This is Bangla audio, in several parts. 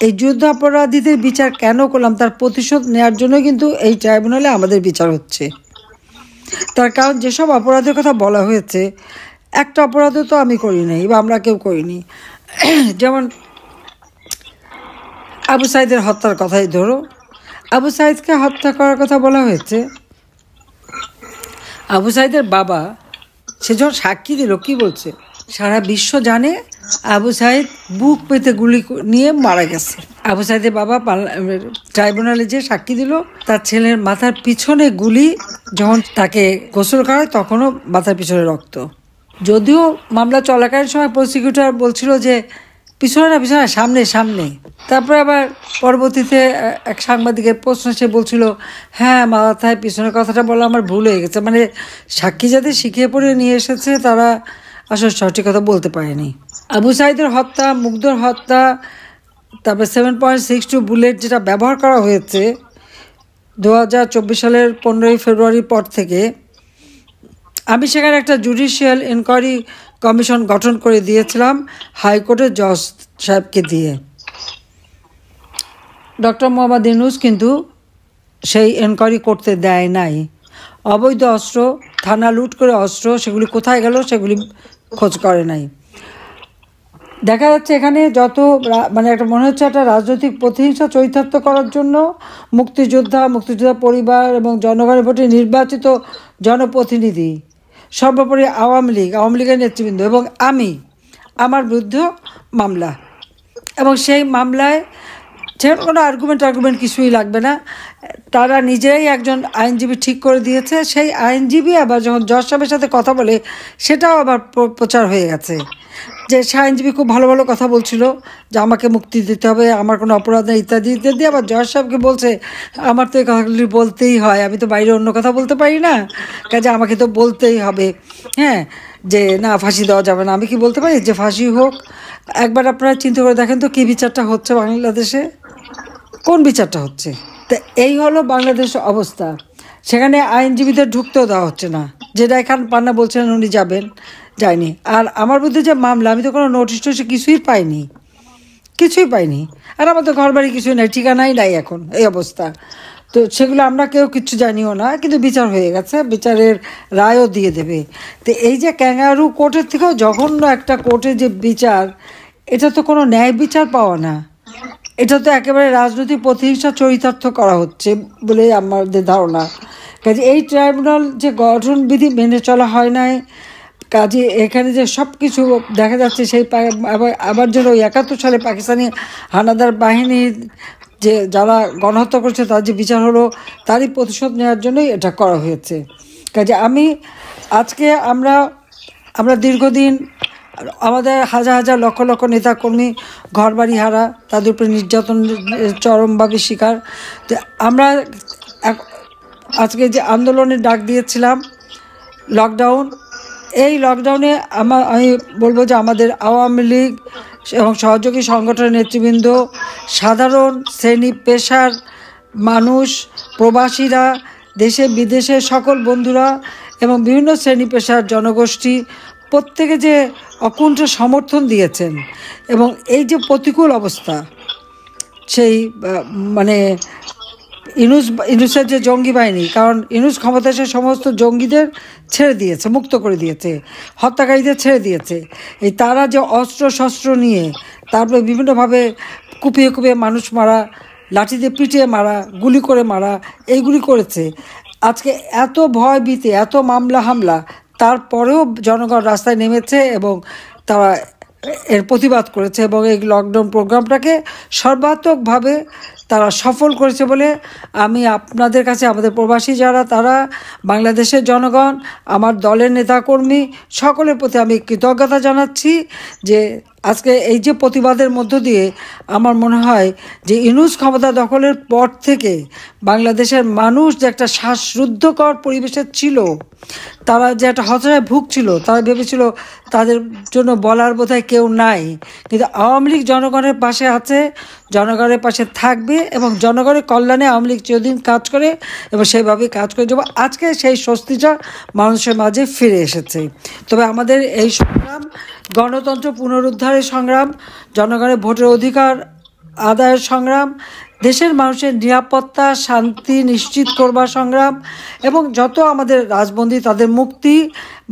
এই যুদ্ধাপরাধীদের বিচার কেন করলাম, তার প্রতিশোধ নেওয়ার জন্য কিন্তু এই ট্রাইব্যুনালে আমাদের বিচার হচ্ছে। তার কারণ যেসব অপরাধের কথা বলা হয়েছে, একটা অপরাধও তো আমি করি নাই বা আমরা কেউ করিনি। যেমন আবু সাইদের হত্যার কথাই ধরো, আবু সাইদকে হত্যা করার কথা বলা হয়েছে। আবু সাইদের বাবা সে যখন সাক্ষী দিল, কি বলছে, সারা বিশ্ব জানে আবু সাইদ বুক পেতে গুলি নিয়ে মারা গেছে। আবু সাইদের বাবা ট্রাইব্যুনালে যে সাক্ষী দিল, তার ছেলের মাথার পিছনে গুলি, যখন তাকে গোসল করায় তখনও মাথার পিছনে রক্ত। যদিও মামলা চলাকালীন সময় প্রসিকিউটর বলছিল যে পিছনে না, পিছনে সামনে সামনে। তারপরে আবার পরবর্তীতে এক সাংবাদিকের প্রশ্ন সে বলছিল, হ্যাঁ মাথায় পিছনের কথাটা বলা আমার ভুল হয়ে গেছে। মানে সাক্ষী যাদের শিখিয়ে পড়ে নিয়ে এসেছে তারা আসলে সঠিক কথা বলতে পারেনি। আবু সাইদের হত্যা, মুগ্ধর হত্যা, তারপরে 7.62 বুলেট যেটা ব্যবহার করা হয়েছে 2024 সালের 15ই ফেব্রুয়ারির পর থেকে, আমি সেখানে একটা জুডিশিয়াল ইনকোয়ারি কমিশন গঠন করে দিয়েছিলাম হাইকোর্টের জজ সাহেবকে দিয়ে। ডক্টর মোহাম্মদ ইউনূস কিন্তু সেই এনকোয়ারি করতে দেয় নাই। অবৈধ অস্ত্র, থানা লুট করে অস্ত্র, সেগুলি কোথায় গেল সেগুলি খোঁজ করে নাই। দেখা যাচ্ছে এখানে যত মানে একটা মনে হচ্ছে একটা রাজনৈতিক প্রতিহিংসা চরিতার্থ করার জন্য মুক্তিযোদ্ধা পরিবার এবং জনগণের ভোটে নির্বাচিত জনপ্রতিনিধি, সর্বোপরি আওয়ামী লীগের নেতৃবৃন্দ এবং আমার বিরুদ্ধে মামলা। এবং সেই মামলায় সেখানে কোনো আর্গুমেন্ট কিছুই লাগবে না। তারা নিজেরাই একজন আইনজীবী ঠিক করে দিয়েছে। সেই আইনজীবী আবার যখন জজ সাহেবের সাথে কথা বলে, সেটাও আবার প্রচার হয়ে গেছে যে সে আইনজীবী খুব ভালো ভালো কথা বলছিল যে আমাকে মুক্তি দিতে হবে, আমার কোনো অপরাধ নেই ইত্যাদি ইত্যাদি। আবার জজ সাহেবকে বলছে আমার তো এই কথাগুলি বলতেই হয়, আমি তো বাইরে অন্য কথা বলতে পারি না, কাজে আমাকে তো বলতেই হবে, হ্যাঁ, যে না ফাঁসি দেওয়া যাবে না। আমি কি বলতে পারি যে ফাঁসি হোক? একবার আপনারা চিন্তা করে দেখেন তো কী বিচারটা হচ্ছে বাংলাদেশে, কোন বিচারটা হচ্ছে? তো এই হলো বাংলাদেশের অবস্থা। সেখানে আইনজীবীদের ঢুকতেও দেওয়া হচ্ছে না। যেটা এখান পান্না বলছেন উনি যাবেন, যায়নি। আর আমার বিরুদ্ধে যে মামলা, আমি তো কোনো নোটিশ কিছুই পাইনি। আর আমার তো ঘর বাড়ি কিছুই নাই, ঠিকানাই নাই এখন, এই অবস্থা। তো সেগুলো আমরা কেউ কিচ্ছু জানিও না, কিন্তু বিচার হয়ে গেছে, বিচারের রায়ও দিয়ে দেবে। তো এই যে ক্যাঙ্গারু কোর্টের থেকেও জঘন্য একটা কোর্টের যে বিচার, এটা তো কোনো ন্যায় বিচার পাওয়া না, এটা তো একেবারে রাজনৈতিক প্রতিহিংসা চরিতার্থ করা হচ্ছে বলে আমাদের ধারণা। কাজে এই ট্রাইব্যুনাল যে গঠনবিধি মেনে চলা হয় নাই, কাজে এখানে যে সব কিছু দেখা যাচ্ছে সেই আবার যেন 71 সালে পাকিস্তানি হানাদার বাহিনীর যে যারা গণহত্যা করছে তার যে বিচার হলো, তারই প্রতিশোধ নেওয়ার জন্যই এটা করা হয়েছে। কাজে আজকে আমরা দীর্ঘদিন আমাদের হাজার লক্ষ লক্ষ নেতাকর্মী ঘরবাড়ি হারা, তাদের উপরে নির্যাতন চরমভাবে শিকার। তো আমরা আজকে যে আন্দোলনের ডাক দিয়েছিলাম লকডাউন, এই লকডাউনে আমি বলবো যে আমাদের আওয়ামী লীগ এবং সহযোগী সংগঠনের নেতৃবৃন্দ, সাধারণ শ্রেণী পেশার মানুষ, প্রবাসীরা, দেশে বিদেশে সকল বন্ধুরা এবং বিভিন্ন শ্রেণী পেশার জনগোষ্ঠী প্রত্যেকে যে অকুণ্ঠ সমর্থন দিয়েছেন। এবং এই যে প্রতিকূল অবস্থা, সেই মানে ইউনূসের যে জঙ্গি বাহিনী, কারণ ইউনূস ক্ষমতা এসে সমস্ত জঙ্গিদের ছেড়ে দিয়েছে, মুক্ত করে দিয়েছে, হত্যাকারীদের ছেড়ে দিয়েছে। এই তারা যে অস্ত্র শস্ত্র নিয়ে তারপরে বিভিন্নভাবে কুপিয়ে মানুষ মারা, লাঠি দিয়ে পিটিয়ে মারা, গুলি করে মারা, এইগুলি করেছে। আজকে এত ভয় ভীতি, এত মামলা হামলা, তারপরেও জনগণ রাস্তায় নেমেছে এবং তারা এর প্রতিবাদ করেছে এবং এই লকডাউন প্রোগ্রামটাকে সর্বাত্মকভাবে তারা সফল করেছে বলে আমি আপনাদের কাছে, আমাদের প্রবাসী যারা, তারা বাংলাদেশের জনগণ, আমার দলের নেতাকর্মী সকলের প্রতি আমি কৃতজ্ঞতা জানাচ্ছি যে আজকে এই যে প্রতিবাদের মধ্য দিয়ে আমার মনে হয় যে ইউনূস ক্ষমতা দখলের পর থেকে বাংলাদেশের মানুষ যে একটা শ্বাসরুদ্ধকর পরিবেশে ছিল, তারা যে একটা হতাশায় ভুগছিল, তারা ভেবেছিল তাদের জন্য বলার বোধহয় কেউ নাই, কিন্তু আওয়ামী লীগ জনগণের পাশে আছে, জনগণের পাশে থাকবে এবং জনগণের কল্যাণে আওয়ামী লীগ চিরদিন কাজ করে এবং সেইভাবেই কাজ করে যাবো। আজকে সেই স্বস্তিটা মানুষের মাঝে ফিরে এসেছে। তবে আমাদের এই সংগ্রাম গণতন্ত্র পুনরুদ্ধারের সংগ্রাম, জনগণের ভোটের অধিকার আদায়ের সংগ্রাম, দেশের মানুষের নিরাপত্তা শান্তি নিশ্চিত করবার সংগ্রাম এবং যত আমাদের রাজবন্দী তাদের মুক্তি,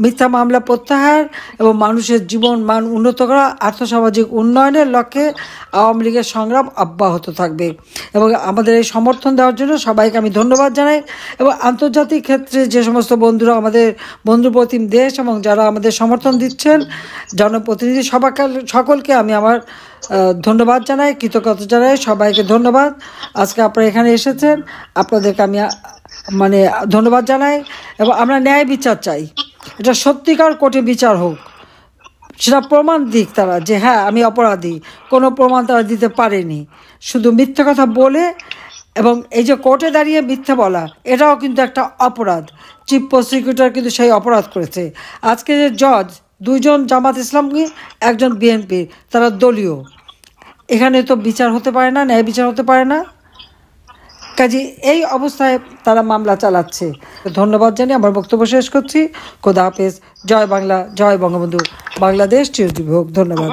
মিথ্যা মামলা প্রত্যাহার এবং মানুষের জীবন মান উন্নত করা, আর্থসামাজিক উন্নয়নের লক্ষ্যে আওয়ামী লীগের সংগ্রাম অব্যাহত থাকবে। এবং আমাদের এই সমর্থন দেওয়ার জন্য সবাইকে আমি ধন্যবাদ জানাই। এবং আন্তর্জাতিক ক্ষেত্রে যে সমস্ত বন্ধুরা আমাদের বন্ধুপ্রতিম দেশ এবং যারা আমাদের সমর্থন দিচ্ছেন, জনপ্রতিনিধি সকলকে আমি আমার ধন্যবাদ জানাই, কৃতজ্ঞতা জানাই, সবাইকে ধন্যবাদ। আজকে আপনারা এখানে এসেছেন, আপনাদেরকে আমি ধন্যবাদ জানাই। এবং আমরা ন্যায় বিচার চাই, এটা সত্যিকার কোর্টে বিচার হোক, সেটা প্রমাণ দিক তারা যে হ্যাঁ আমি অপরাধী। কোনো প্রমাণ তারা দিতে পারেনি, শুধু মিথ্যে কথা বলে। এবং এই যে কোর্টে দাঁড়িয়ে মিথ্যে বলা, এটাও কিন্তু একটা অপরাধ। চিফ প্রসিকিউটর কিন্তু সেই অপরাধ করেছে। আজকে যে জজ, দুইজন জামাত ইসলামী, একজন বিএনপি, তারা দলীয়। এখানে তো বিচার হতে পারে না, ন্যায় বিচার হতে পারে না। কাজে এই অবস্থায় তারা মামলা চালাচ্ছে। ধন্যবাদ জানিয়ে আমার বক্তব্য শেষ করছি। খোদা হাফেজ। জয় বাংলা, জয় বঙ্গবন্ধু, বাংলাদেশ চিরজীবী হোক। ধন্যবাদ।